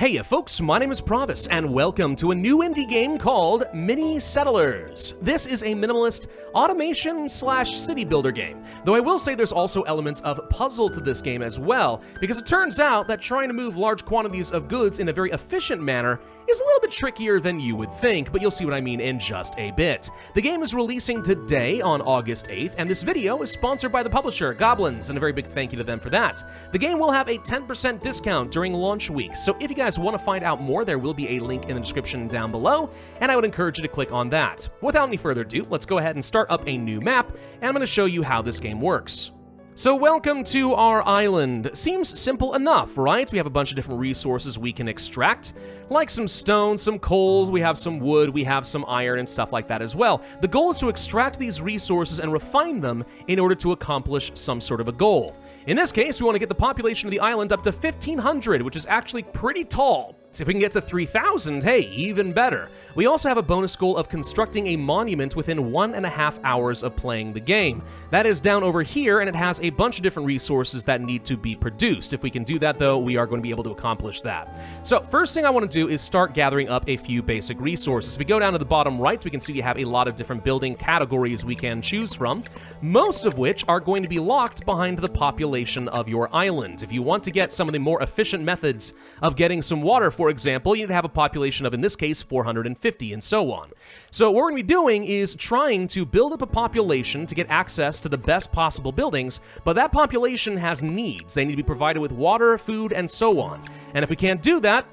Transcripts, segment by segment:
Hey folks, my name is Pravus, and welcome to a new indie game called Mini Settlers. This is a minimalist automation/city builder game, though I will say there's also elements of puzzle to this game as well, because it turns out that trying to move large quantities of goods in a very efficient manner is a little bit trickier than you would think, but you'll see what I mean in just a bit. The game is releasing today on August 8th, and this video is sponsored by the publisher, Goblins, and a very big thank you to them for that. The game will have a 10% discount during launch week, so if you guys want to find out more, there will be a link in the description down below, and I would encourage you to click on that. Without any further ado, let's go ahead and start up a new map, and I'm going to show you how this game works. So welcome to our island. Seems simple enough, right? We have a bunch of different resources we can extract, like some stone, some coal, we have some wood, we have some iron and stuff like that as well. The goal is to extract these resources and refine them in order to accomplish some sort of a goal. In this case, we want to get the population of the island up to 1,500, which is actually pretty tall. So if we can get to 3,000, hey, even better. We also have a bonus goal of constructing a monument within 1.5 hours of playing the game. That is down over here, and it has a bunch of different resources that need to be produced. If we can do that, though, we are going to be able to accomplish that. So first thing I want to do is start gathering up a few basic resources. If we go down to the bottom right, we can see we have a lot of different building categories we can choose from, most of which are going to be locked behind the population of your island. If you want to get some of the more efficient methods of getting some water, for example, you need to have a population of, in this case, 450, and so on. So what we're going to be doing is trying to build up a population to get access to the best possible buildings, but that population has needs. They need to be provided with water, food, and so on. And if we can't do that,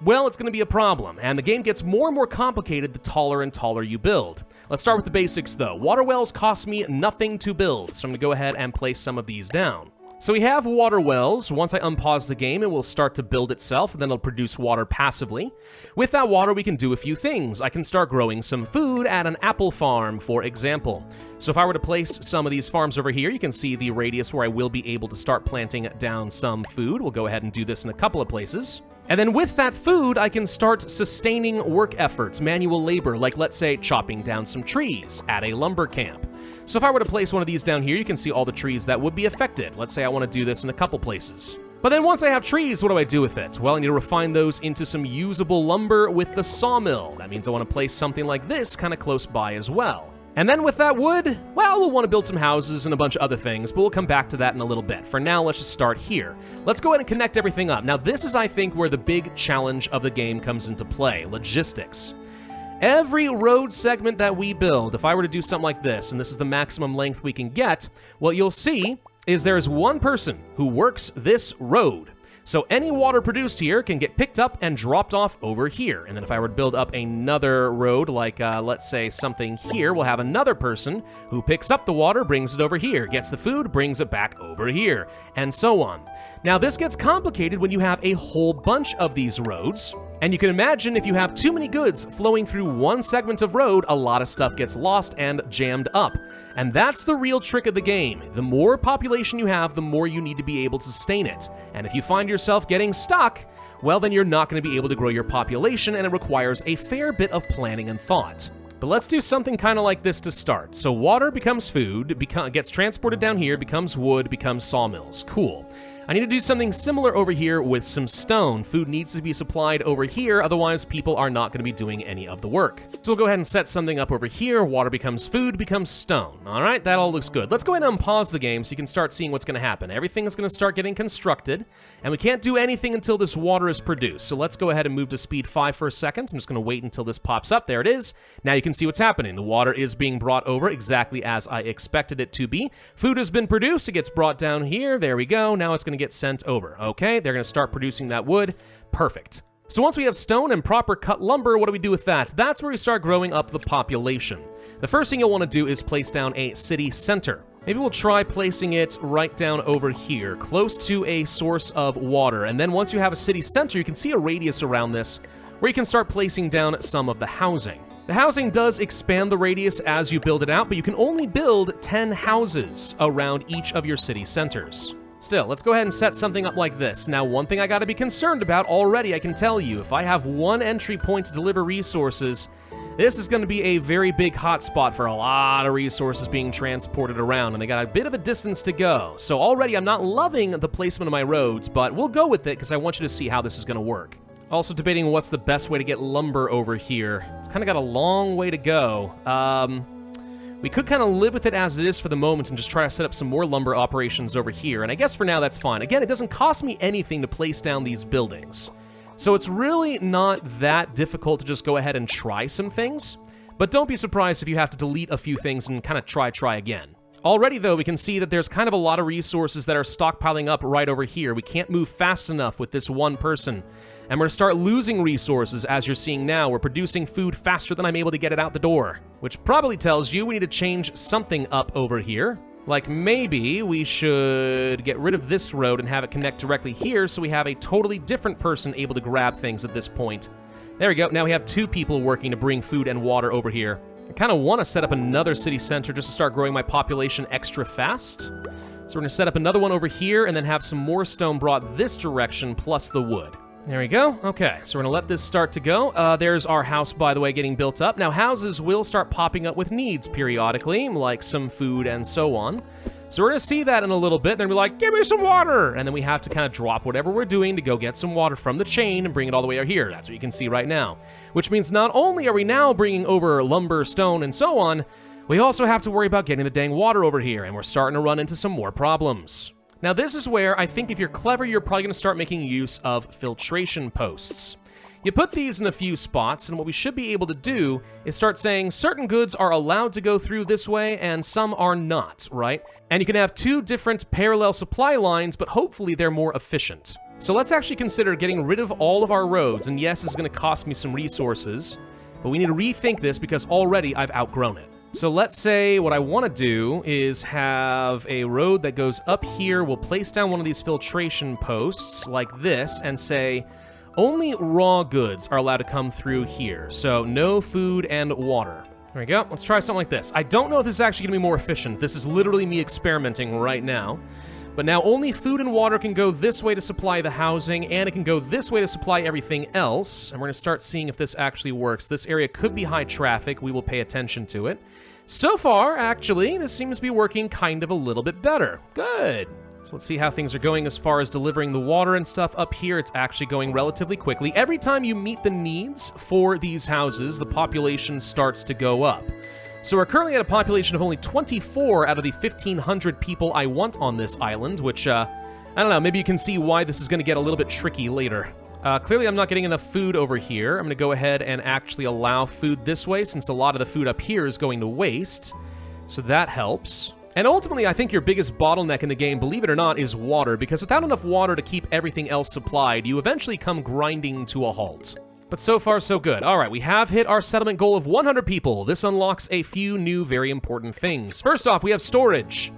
well, it's going to be a problem, and the game gets more and more complicated the taller and taller you build. Let's start with the basics, though. Water wells cost me nothing to build, so I'm going to go ahead and place some of these down. So we have water wells. Once I unpause the game, it will start to build itself, and then it'll produce water passively. With that water, we can do a few things. I can start growing some food at an apple farm, for example. So if I were to place some of these farms over here, you can see the radius where I will be able to start planting down some food. We'll go ahead and do this in a couple of places. And then with that food, I can start sustaining work efforts, manual labor, like let's say chopping down some trees at a lumber camp. So if I were to place one of these down here, you can see all the trees that would be affected. Let's say I want to do this in a couple places. But then once I have trees, what do I do with it? Well, I need to refine those into some usable lumber with the sawmill. That means I want to place something like this kind of close by as well. And then with that wood, well, we'll want to build some houses and a bunch of other things, but we'll come back to that in a little bit. For now, let's just start here. Let's go ahead and connect everything up. Now, this is, I think, where the big challenge of the game comes into play, logistics. Every road segment that we build, if I were to do something like this, and this is the maximum length we can get, what you'll see is there is one person who works this road. So any water produced here can get picked up and dropped off over here. And then if I were to build up another road, like let's say something here, we'll have another person who picks up the water, brings it over here, gets the food, brings it back over here, and so on. Now this gets complicated when you have a whole bunch of these roads. And you can imagine if you have too many goods flowing through one segment of road, a lot of stuff gets lost and jammed up. And that's the real trick of the game. The more population you have, the more you need to be able to sustain it. And if you find yourself getting stuck, well, then you're not going to be able to grow your population, and it requires a fair bit of planning and thought. But let's do something kind of like this to start. So water becomes food, gets transported down here, becomes wood, becomes sawmills. Cool. I need to do something similar over here with some stone. Food needs to be supplied over here, otherwise people are not going to be doing any of the work. So we'll go ahead and set something up over here. Water becomes food, becomes stone. All right, that all looks good. Let's go ahead and unpause the game so you can start seeing what's going to happen. Everything is going to start getting constructed, and we can't do anything until this water is produced. So let's go ahead and move to speed 5 for a second. I'm just going to wait until this pops up. There it is. Now you can see what's happening. The water is being brought over exactly as I expected it to be. Food has been produced. It gets brought down here. There we go. Now it's going to get sent over. Okay, they're going to start producing that wood. Perfect. So once we have stone and proper cut lumber, what do we do with that? That's where we start growing up the population. The first thing you'll want to do is place down a city center. Maybe we'll try placing it right down over here, close to a source of water. And then once you have a city center, you can see a radius around this where you can start placing down some of the housing. The housing does expand the radius as you build it out, but you can only build 10 houses around each of your city centers. Still, let's go ahead and set something up like this. Now, one thing I gotta be concerned about already, I can tell you, if I have one entry point to deliver resources, this is gonna be a very big hotspot for a lot of resources being transported around, and they got a bit of a distance to go. So already I'm not loving the placement of my roads, but we'll go with it because I want you to see how this is gonna work. Also debating what's the best way to get lumber over here. It's kind of got a long way to go. We could kind of live with it as it is for the moment and just try to set up some more lumber operations over here, and I guess for now that's fine. Again, it doesn't cost me anything to place down these buildings. So it's really not that difficult to just go ahead and try some things, but don't be surprised if you have to delete a few things and kind of try again. Already, though, we can see that there's kind of a lot of resources that are stockpiling up right over here. We can't move fast enough with this one person, and we're going to start losing resources, as you're seeing now. We're producing food faster than I'm able to get it out the door, which probably tells you we need to change something up over here. Like maybe we should get rid of this road and have it connect directly here so we have a totally different person able to grab things at this point. There we go. Now we have 2 people working to bring food and water over here. I kind of want to set up another city center just to start growing my population extra fast. So we're going to set up another one over here and then have some more stone brought this direction plus the wood. There we go. Okay, so we're going to let this start to go. There's our house, by the way, getting built up. Now, houses will start popping up with needs periodically, like some food and so on. So we're going to see that in a little bit, and then we're like, give me some water! And then we have to kind of drop whatever we're doing to go get some water from the chain and bring it all the way over here. That's what you can see right now. Which means not only are we now bringing over lumber, stone, and so on, we also have to worry about getting the dang water over here, and we're starting to run into some more problems. Now, this is where I think if you're clever, you're probably going to start making use of filtration posts. You put these in a few spots, and what we should be able to do is start saying certain goods are allowed to go through this way and some are not, right? And you can have 2 different parallel supply lines, but hopefully they're more efficient. So let's actually consider getting rid of all of our roads, and yes, it's going to cost me some resources, but we need to rethink this because already I've outgrown it. So let's say what I want to do is have a road that goes up here. We'll place down one of these filtration posts like this and say only raw goods are allowed to come through here. So no food and water. There we go. Let's try something like this. I don't know if this is actually going to be more efficient. This is literally me experimenting right now. But now only food and water can go this way to supply the housing, and it can go this way to supply everything else. And we're going to start seeing if this actually works. This area could be high traffic. We will pay attention to it. So far, actually, this seems to be working kind of a little bit better. Good. So let's see how things are going as far as delivering the water and stuff up here. It's actually going relatively quickly. Every time you meet the needs for these houses, the population starts to go up. So we're currently at a population of only 24 out of the 1,500 people I want on this island, which, I don't know, maybe you can see why this is going to get a little bit tricky later. Clearly I'm not getting enough food over here. I'm going to go ahead and actually allow food this way, since a lot of the food up here is going to waste. So that helps. And ultimately, I think your biggest bottleneck in the game, believe it or not, is water, because without enough water to keep everything else supplied, you eventually come grinding to a halt. But so far, so good. All right, we have hit our settlement goal of 100 people. This unlocks a few new, very important things. First off, we have storage.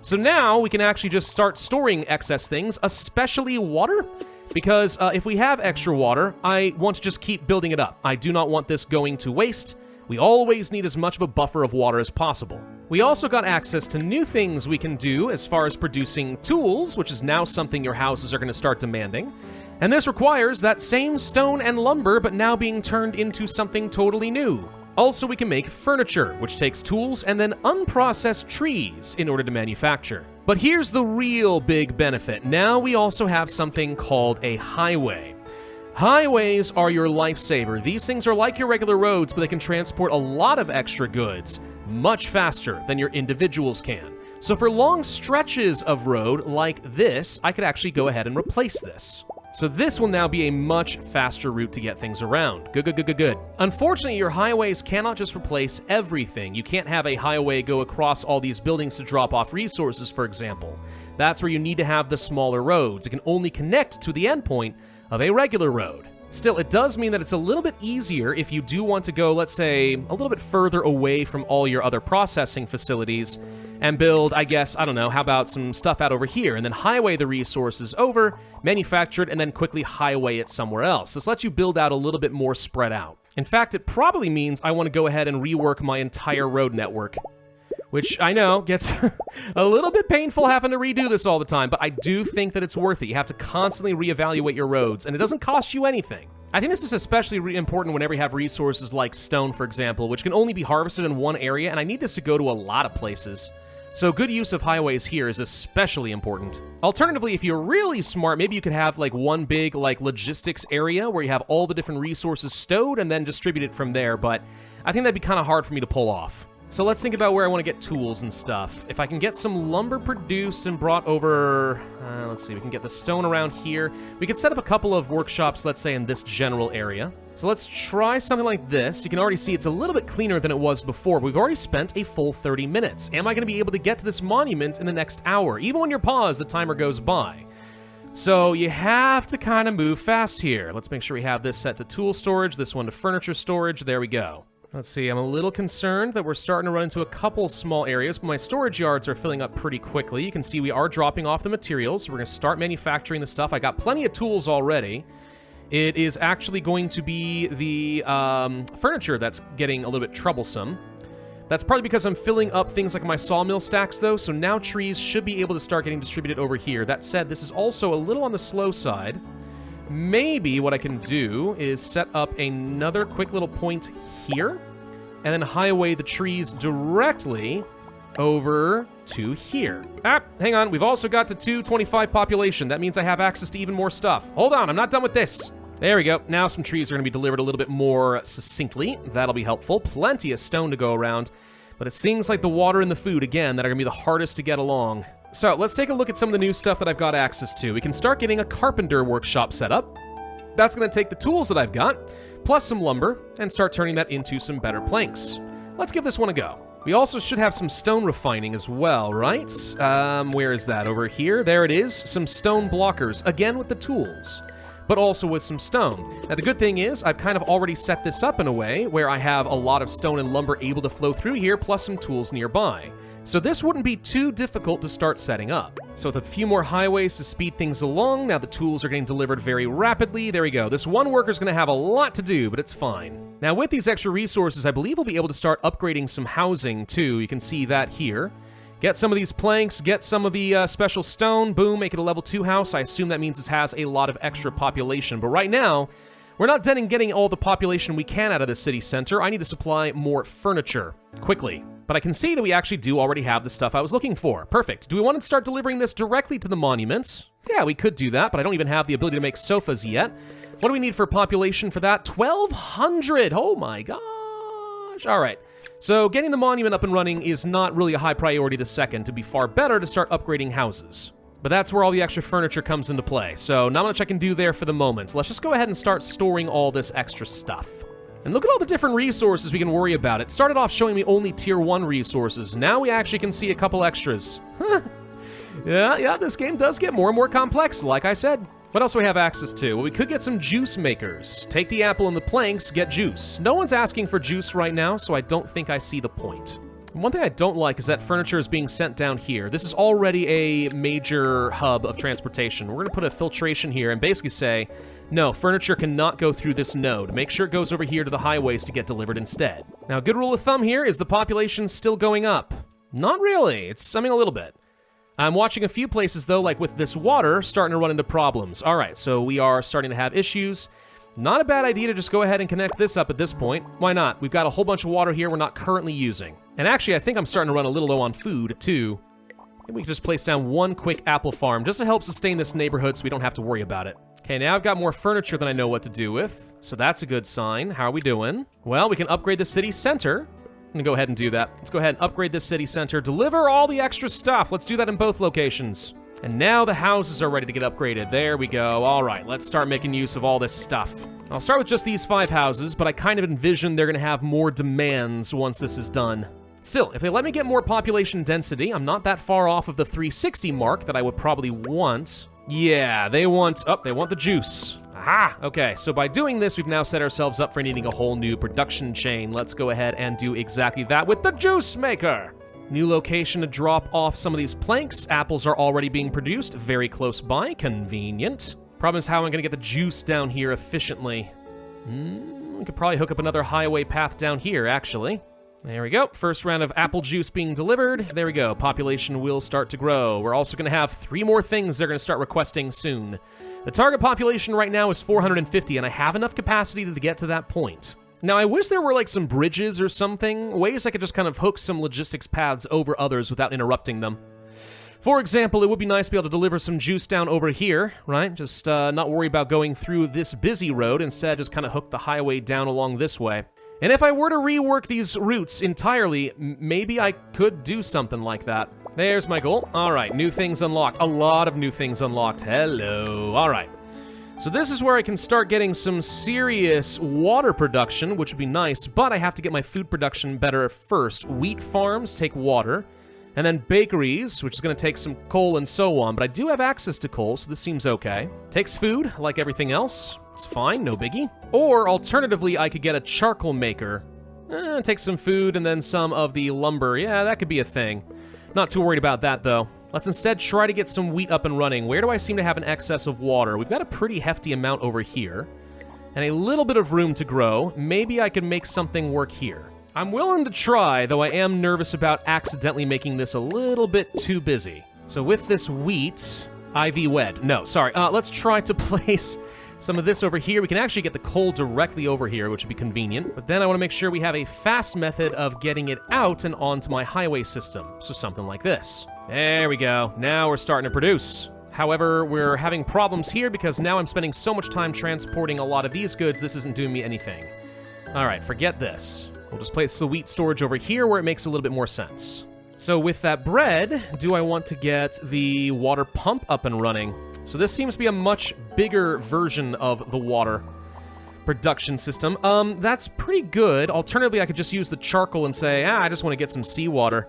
So now we can actually just start storing excess things, especially water. Because if we have extra water, I want to just keep building it up. I do not want this going to waste. We always need as much of a buffer of water as possible. We also got access to new things we can do as far as producing tools, which is now something your houses are going to start demanding. And this requires that same stone and lumber, but now being turned into something totally new. Also, we can make furniture, which takes tools and then unprocessed trees in order to manufacture. But here's the real big benefit. Now we also have something called a highway. Highways are your lifesaver. These things are like your regular roads, but they can transport a lot of extra goods much faster than your individuals can. So for long stretches of road like this, I could actually go ahead and replace this. So this will now be a much faster route to get things around. Good. Unfortunately, your highways cannot just replace everything. You can't have a highway go across all these buildings to drop off resources, for example. That's where you need to have the smaller roads. It can only connect to the endpoint of a regular road. Still, it does mean that it's a little bit easier if you do want to go, let's say, a little bit further away from all your other processing facilities and build, I guess, I don't know, how about some stuff out over here and then highway the resources over, manufacture it, and then quickly highway it somewhere else. This lets you build out a little bit more spread out. In fact, it probably means I want to go ahead and rework my entire road network, which I know gets a little bit painful having to redo this all the time, but I do think that it's worth it. You have to constantly reevaluate your roads, and it doesn't cost you anything. I think this is especially important whenever you have resources like stone, for example, which can only be harvested in one area, and I need this to go to a lot of places. So good use of highways here is especially important. Alternatively, if you're really smart, maybe you could have like one big like logistics area where you have all the different resources stowed and then distribute it from there, but I think that'd be kind of hard for me to pull off. So let's think about where I want to get tools and stuff. If I can get some lumber produced and brought over, let's see, we can get the stone around here. We could set up a couple of workshops, let's say, in this general area. So let's try something like this. You can already see it's a little bit cleaner than it was before. We've already spent a full 30 minutes. Am I going to be able to get to this monument in the next hour? Even when you're paused, the timer goes by. So you have to kind of move fast here. Let's make sure we have this set to tool storage, this one to furniture storage. There we go. Let's see, I'm a little concerned that we're starting to run into a couple small areas, but my storage yards are filling up pretty quickly. You can see we are dropping off the materials. We're going to start manufacturing the stuff. I got plenty of tools already. It is actually going to be the furniture that's getting a little bit troublesome. That's partly because I'm filling up things like my sawmill stacks, though, so now trees should be able to start getting distributed over here. That said, this is also a little on the slow side. Maybe what I can do is set up another quick little point here, and then highway the trees directly over to here. Hang on, we've also got to 225 population. That means I have access to even more stuff. Hold on, I'm not done with this. There we go. Now some trees are going to be delivered a little bit more succinctly. That'll be helpful. Plenty of stone to go around, but it seems like the water and the food, again, that are going to be the hardest to get along. So let's take a look at some of the new stuff that I've got access to. We can start getting a carpenter workshop set up. That's going to take the tools that I've got, plus some lumber, and start turning that into some better planks. Let's give this one a go. We also should have some stone refining as well, right? Where is that? Over here? There it is. Some stone blockers, again with the tools, but also with some stone. Now the good thing is I've kind of already set this up in a way where I have a lot of stone and lumber able to flow through here, plus some tools nearby. So this wouldn't be too difficult to start setting up. So with a few more highways to speed things along, now the tools are getting delivered very rapidly. There we go. This one worker's going to have a lot to do, but it's fine. Now with these extra resources, I believe we'll be able to start upgrading some housing too. You can see that here. Get some of these planks, get some of the special stone, boom, make it a level 2 house. I assume that means it has a lot of extra population. But right now, we're not done in getting all the population we can out of the city center. I need to supply more furniture quickly. But I can see that we actually do already have the stuff I was looking for. Perfect. Do we want to start delivering this directly to the monuments? Yeah, we could do that, but I don't even have the ability to make sofas yet. What do we need for population for that? 1,200! Oh my gosh! All right. So getting the monument up and running is not really a high priority this second. It'd be far better to start upgrading houses. But that's where all the extra furniture comes into play. So not much I can do there for the moment. Let's just go ahead and start storing all this extra stuff. And look at all the different resources we can worry about. It started off showing me only tier 1 resources. Now we actually can see a couple extras. Yeah, this game does get more and more complex, like I said. What else do we have access to? Well, we could get some juice makers. Take the apple and the planks, get juice. No one's asking for juice right now, so I don't think I see the point. One thing I don't like is that furniture is being sent down here. This is already a major hub of transportation. We're going to put a filtration here and basically say, no, furniture cannot go through this node. Make sure it goes over here to the highways to get delivered instead. Now, a good rule of thumb here is the population's still going up. Not really. It's, a little bit. I'm watching a few places, though, like with this water, starting to run into problems. All right, so we are starting to have issues. Not a bad idea to just go ahead and connect this up at this point. Why not? We've got a whole bunch of water here we're not currently using. And actually, I think I'm starting to run a little low on food, too. Maybe we can just place down one quick apple farm just to help sustain this neighborhood so we don't have to worry about it. Okay, now I've got more furniture than I know what to do with, so that's a good sign. How are we doing? Well, we can upgrade the city center. I'm gonna go ahead and do that. Let's go ahead and upgrade this city center. Deliver all the extra stuff. Let's do that in both locations. And now the houses are ready to get upgraded. There we go. All right, let's start making use of all this stuff. I'll start with just these 5 houses, but I kind of envision they're gonna have more demands once this is done. Still, if they let me get more population density, I'm not that far off of the 360 mark that I would probably want. Yeah, they want the juice. Aha! Okay, so by doing this, we've now set ourselves up for needing a whole new production chain. Let's go ahead and do exactly that with the juice maker. New location to drop off some of these planks. Apples are already being produced very close by. Convenient. Problem is how I'm gonna get the juice down here efficiently. We could probably hook up another highway path down here, actually. There we go. First round of apple juice being delivered. There we go. Population will start to grow. We're also going to have 3 more things they're going to start requesting soon. The target population right now is 450, and I have enough capacity to get to that point. Now, I wish there were like some bridges or something, ways I could just kind of hook some logistics paths over others without interrupting them. For example, it would be nice to be able to deliver some juice down over here, right? Just not worry about going through this busy road. Instead, just kind of hook the highway down along this way. And if I were to rework these routes entirely, maybe I could do something like that. There's my goal. All right, new things unlocked. A lot of new things unlocked. Hello. All right. So this is where I can start getting some serious water production, which would be nice, but I have to get my food production better first. Wheat farms take water. And then bakeries, which is going to take some coal and so on. But I do have access to coal, so this seems okay. Takes food, like everything else. It's fine, no biggie. Or, alternatively, I could get a charcoal maker. Take some food and then some of the lumber. Yeah, that could be a thing. Not too worried about that, though. Let's instead try to get some wheat up and running. Where do I seem to have an excess of water? We've got a pretty hefty amount over here. And a little bit of room to grow. Maybe I can make something work here. I'm willing to try, though I am nervous about accidentally making this a little bit too busy. So with this wheat, IV wed. No, sorry. Let's try to place some of this over here. We can actually get the coal directly over here, which would be convenient. But then I want to make sure we have a fast method of getting it out and onto my highway system. So something like this. There we go. Now we're starting to produce. However, we're having problems here because now I'm spending so much time transporting a lot of these goods, this isn't doing me anything. All right, forget this. We'll just place the wheat storage over here where it makes a little bit more sense. So with that bread, do I want to get the water pump up and running? So this seems to be a much bigger version of the water production system. That's pretty good. Alternatively, I could just use the charcoal and say, I just want to get some seawater.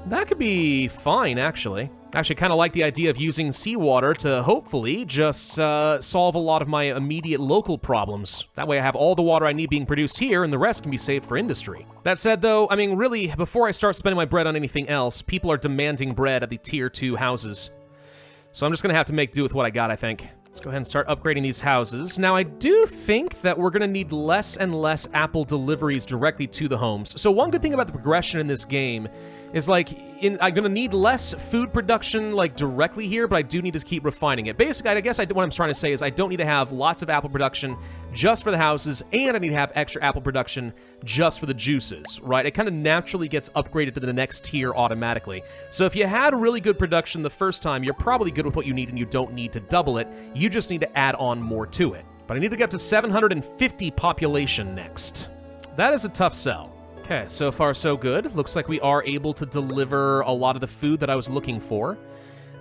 That could be fine, actually. Actually, kind of like the idea of using seawater to hopefully just solve a lot of my immediate local problems. That way I have all the water I need being produced here, and the rest can be saved for industry. That said, though, I mean, really, before I start spending my bread on anything else, people are demanding bread at the Tier 2 houses. So I'm just going to have to make do with what I got, I think. Let's go ahead and start upgrading these houses. Now, I do think that we're going to need less and less Apple deliveries directly to the homes. So one good thing about the progression in this game is, like, I'm going to need less food production, like, directly here, but I do need to keep refining it. Basically, I guess what I'm trying to say is I don't need to have lots of apple production just for the houses, and I need to have extra apple production just for the juices, right? It kind of naturally gets upgraded to the next tier automatically. So if you had really good production the first time, you're probably good with what you need, and you don't need to double it. You just need to add on more to it. But I need to get up to 750 population next. That is a tough sell. Okay, so far so good. Looks like we are able to deliver a lot of the food that I was looking for.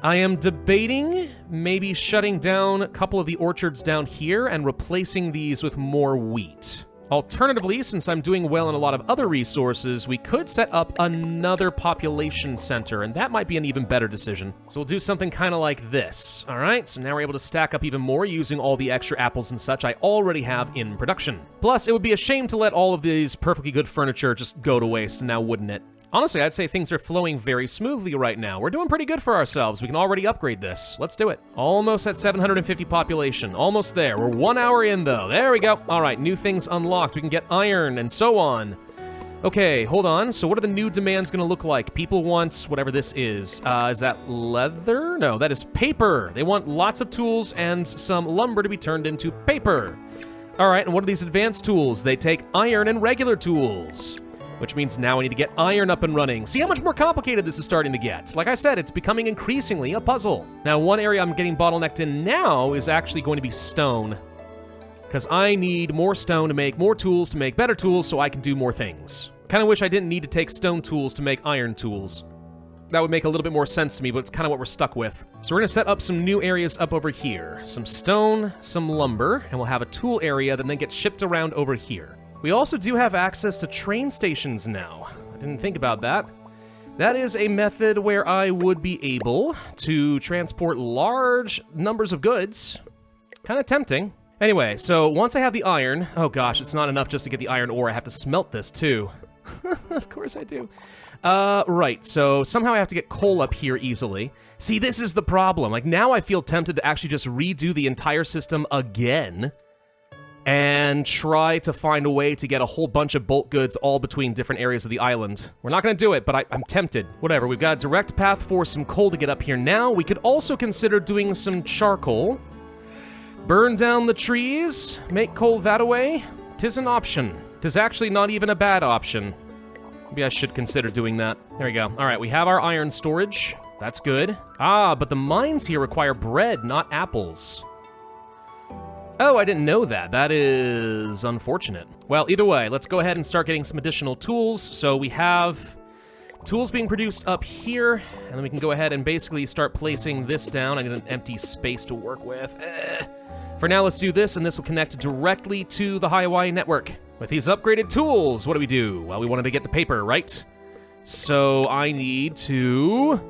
I am debating maybe shutting down a couple of the orchards down here and replacing these with more wheat. Alternatively, since I'm doing well in a lot of other resources, we could set up another population center, and that might be an even better decision. So we'll do something kind of like this. All right, so now we're able to stack up even more using all the extra apples and such I already have in production. Plus, it would be a shame to let all of these perfectly good furniture just go to waste now, wouldn't it? Honestly, I'd say things are flowing very smoothly right now. We're doing pretty good for ourselves. We can already upgrade this. Let's do it. Almost at 750 population. Almost there. We're 1 hour in, though. There we go. All right, new things unlocked. We can get iron and so on. Okay, hold on. So what are the new demands going to look like? People want whatever this is. Is that leather? No, that is paper. They want lots of tools and some lumber to be turned into paper. All right, and what are these advanced tools? They take iron and regular tools. Which means now I need to get iron up and running. See how much more complicated this is starting to get. Like I said, it's becoming increasingly a puzzle. Now, one area I'm getting bottlenecked in now is actually going to be stone. Because I need more stone to make more tools, to make better tools, so I can do more things. Kind of wish I didn't need to take stone tools to make iron tools. That would make a little bit more sense to me, but it's kind of what we're stuck with. So we're going to set up some new areas up over here. Some stone, some lumber, and we'll have a tool area that then gets shipped around over here. We also do have access to train stations now. I didn't think about that. That is a method where I would be able to transport large numbers of goods. Kind of tempting. Anyway, so once I have the iron... Oh gosh, it's not enough just to get the iron ore. I have to smelt this too. Of course I do. Right, so somehow I have to get coal up here easily. See, this is the problem. Like, now I feel tempted to actually just redo the entire system again and try to find a way to get a whole bunch of bulk goods all between different areas of the island. We're not going to do it, but I'm tempted. Whatever, we've got a direct path for some coal to get up here now. We could also consider doing some charcoal. Burn down the trees, make coal that way. 'Tis an option. 'Tis actually not even a bad option. Maybe I should consider doing that. There we go. All right, we have our iron storage. That's good. Ah, but the mines here require bread, not apples. Oh, I didn't know that. That is unfortunate. Well, either way, let's go ahead and start getting some additional tools. So we have tools being produced up here, and then we can go ahead and basically start placing this down. I need an empty space to work with. For now, let's do this, and this will connect directly to the highway network. With these upgraded tools, what do? Well, we wanted to get the paper, right? So I need to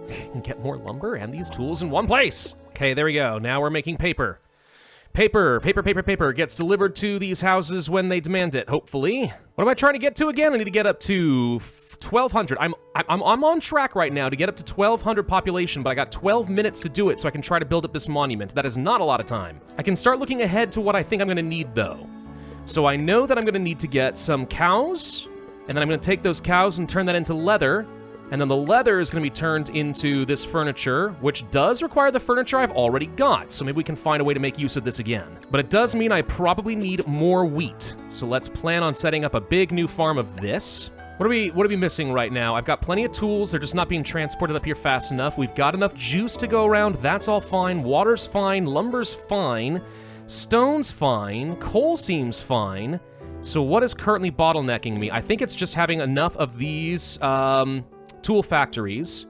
get more lumber and these tools in one place. Okay, there we go. Now we're making paper. Paper gets delivered to these houses when they demand it, hopefully. What am I trying to get to again? I need to get up to 1,200. I'm on track right now to get up to 1,200 population, but I got 12 minutes to do it, so I can try to build up this monument. That is not a lot of time. I can start looking ahead to what I think I'm gonna need, though. So I know that I'm gonna need to get some cows, and then I'm gonna take those cows and turn that into leather, and then the leather is going to be turned into this furniture, which does require the furniture I've already got, so maybe we can find a way to make use of this again. But it does mean I probably need more wheat, so let's plan on setting up a big new farm of this. What are we missing right now? I've got plenty of tools, they're just not being transported up here fast enough. We've got enough juice to go around, that's all fine. Water's fine, lumber's fine, stone's fine, coal seems fine. So what is currently bottlenecking me? I think it's just having enough of these, tool factories.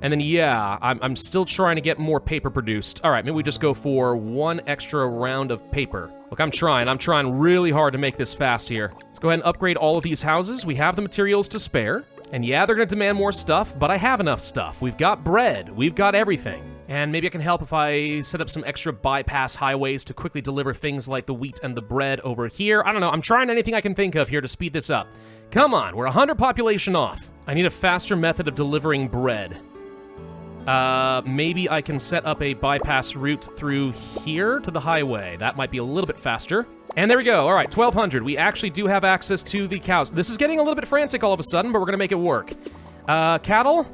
And then, yeah, I'm still trying to get more paper produced. All right, maybe we just go for one extra round of paper. Look, I'm trying really hard to make this fast here. Let's go ahead and upgrade all of these houses. We have the materials to spare. And yeah, they're gonna demand more stuff, but I have enough stuff. We've got bread, we've got everything. And maybe I can help if I set up some extra bypass highways to quickly deliver things like the wheat and the bread over here. I don't know, I'm trying anything I can think of here to speed this up. Come on, we're 100 population off. I need a faster method of delivering bread. Maybe I can set up a bypass route through here to the highway. That might be a little bit faster. And there we go. All right, 1,200. We actually do have access to the cows. This is getting a little bit frantic all of a sudden, but we're gonna make it work. Cattle?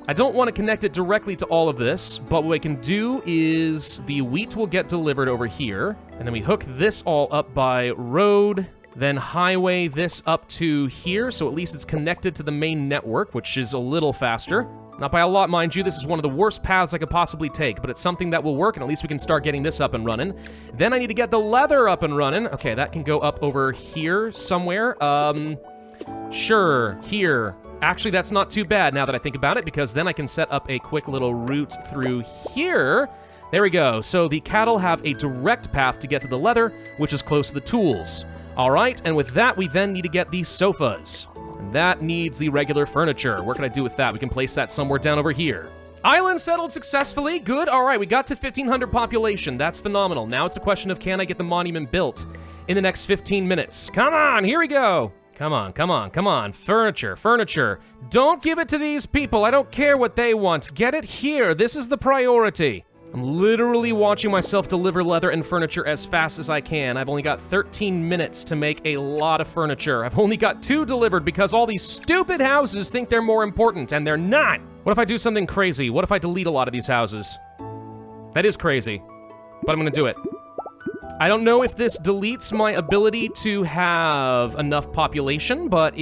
I don't want to connect it directly to all of this, but what we can do is the wheat will get delivered over here, and then we hook this all up by road, then highway this up to here, so at least it's connected to the main network, which is a little faster. Not by a lot, mind you, this is one of the worst paths I could possibly take, but it's something that will work, and at least we can start getting this up and running. Then I need to get the leather up and running. Okay, that can go up over here somewhere. Sure, here. Actually, that's not too bad now that I think about it, because then I can set up a quick little route through here. There we go. So the cattle have a direct path to get to the leather, which is close to the tools. All right, and with that, we then need to get these sofas. And that needs the regular furniture. What can I do with that? We can place that somewhere down over here. Island settled successfully. Good. All right, we got to 1,500 population. That's phenomenal. Now it's a question of, can I get the monument built in the next 15 minutes? Come on, here we go. Come on, come on, come on. Furniture, furniture. Don't give it to these people. I don't care what they want. Get it here. This is the priority. I'm literally watching myself deliver leather and furniture as fast as I can. I've only got 13 minutes to make a lot of furniture. I've only got 2 delivered because all these stupid houses think they're more important, and they're not. What if I do something crazy? What if I delete a lot of these houses? That is crazy, but I'm gonna do it. I don't know if this deletes my ability to have enough population, but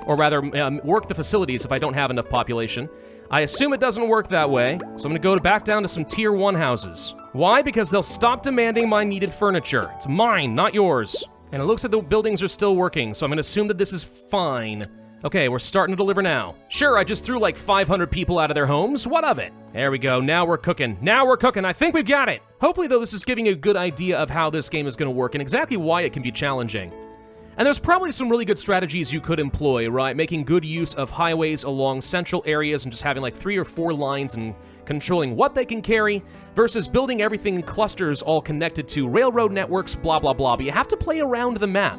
or rather, work the facilities if I don't have enough population. I assume it doesn't work that way, so I'm gonna go back down to some tier 1 houses. Why? Because they'll stop demanding my needed furniture. It's mine, not yours. And it looks like the buildings are still working, so I'm gonna assume that this is fine. Okay, we're starting to deliver now. Sure, I just threw like 500 people out of their homes. What of it? There we go. Now we're cooking. Now we're cooking. I think we've got it. Hopefully, though, this is giving you a good idea of how this game is going to work and exactly why it can be challenging. And there's probably some really good strategies you could employ, right? Making good use of highways along central areas and just having like 3 or 4 lines and controlling what they can carry versus building everything in clusters all connected to railroad networks, blah, blah, blah. But you have to play around the map.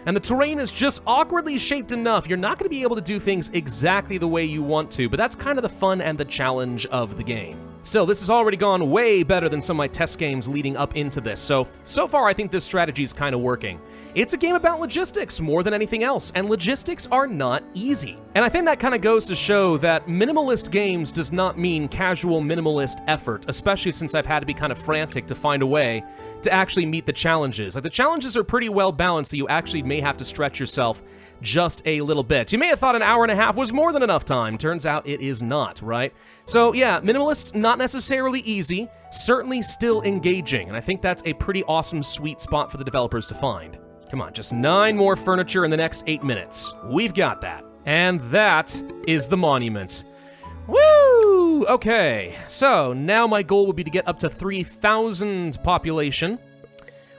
And the terrain is just awkwardly shaped enough. You're not going to be able to do things exactly the way you want to, but that's kind of the fun and the challenge of the game. Still, this has already gone way better than some of my test games leading up into this, so far I think this strategy is kind of working. It's a game about logistics more than anything else, and logistics are not easy. And I think that kind of goes to show that minimalist games does not mean casual minimalist effort, especially since I've had to be kind of frantic to find a way to actually meet the challenges. Like, the challenges are pretty well balanced, so you actually may have to stretch yourself just a little bit. You may have thought an hour and a half was more than enough time. Turns out it is not, right? So yeah, minimalist, not necessarily easy, certainly still engaging, and I think that's a pretty awesome sweet spot for the developers to find. Come on, just 9 more furniture in the next 8 minutes. We've got that. And that is the monument. Woo! Okay, so now my goal would be to get up to 3,000 population,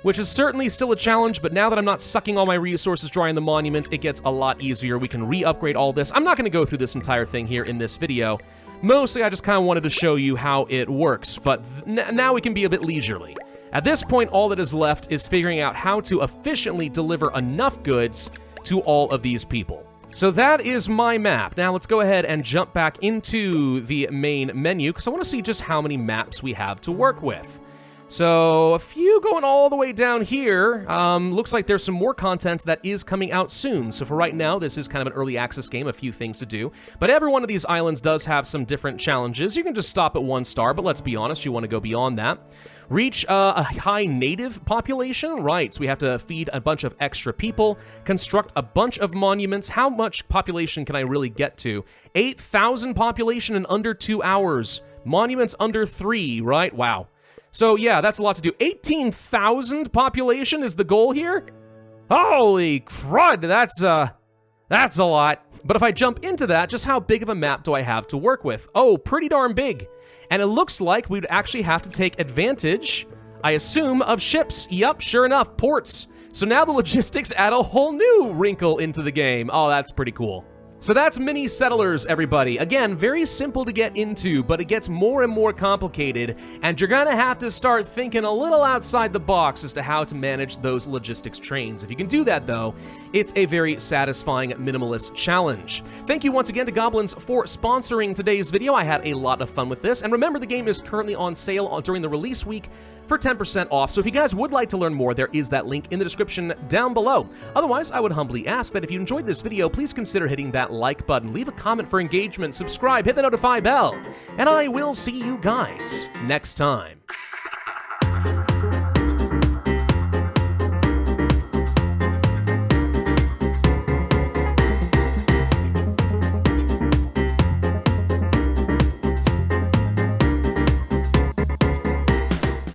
which is certainly still a challenge, but now that I'm not sucking all my resources dry in the monument, it gets a lot easier. We can re-upgrade all this. I'm not going to go through this entire thing here in this video. Mostly, I just kind of wanted to show you how it works, but now we can be a bit leisurely. At this point, all that is left is figuring out how to efficiently deliver enough goods to all of these people. So that is my map. Now let's go ahead and jump back into the main menu, because I want to see just how many maps we have to work with. So a few going all the way down here. Looks like there's some more content that is coming out soon. So for right now, this is kind of an early access game, a few things to do. But every one of these islands does have some different challenges. You can just stop at 1 star, but let's be honest, you want to go beyond that. Reach a high native population, right, so we have to feed a bunch of extra people, construct a bunch of monuments. How much population can I really get to? 8,000 population in under 2 hours. Monuments under 3, right? Wow. So yeah, that's a lot to do. 18,000 population is the goal here? Holy crud, that's a lot. But if I jump into that, just how big of a map do I have to work with? Oh, pretty darn big. And it looks like we'd actually have to take advantage, I assume, of ships. Yup, sure enough, ports. So now the logistics add a whole new wrinkle into the game. Oh, that's pretty cool. So that's Mini Settlers, everybody. Again, very simple to get into, but it gets more and more complicated, and you're gonna have to start thinking a little outside the box as to how to manage those logistics trains. If you can do that, though, it's a very satisfying minimalist challenge. Thank you once again to Goblins for sponsoring today's video. I had a lot of fun with this, and remember, the game is currently on sale during the release week for 10% off, so if you guys would like to learn more, there is that link in the description down below. Otherwise, I would humbly ask that if you enjoyed this video, please consider hitting that like button, leave a comment for engagement, subscribe, hit the notify bell, and I will see you guys next time.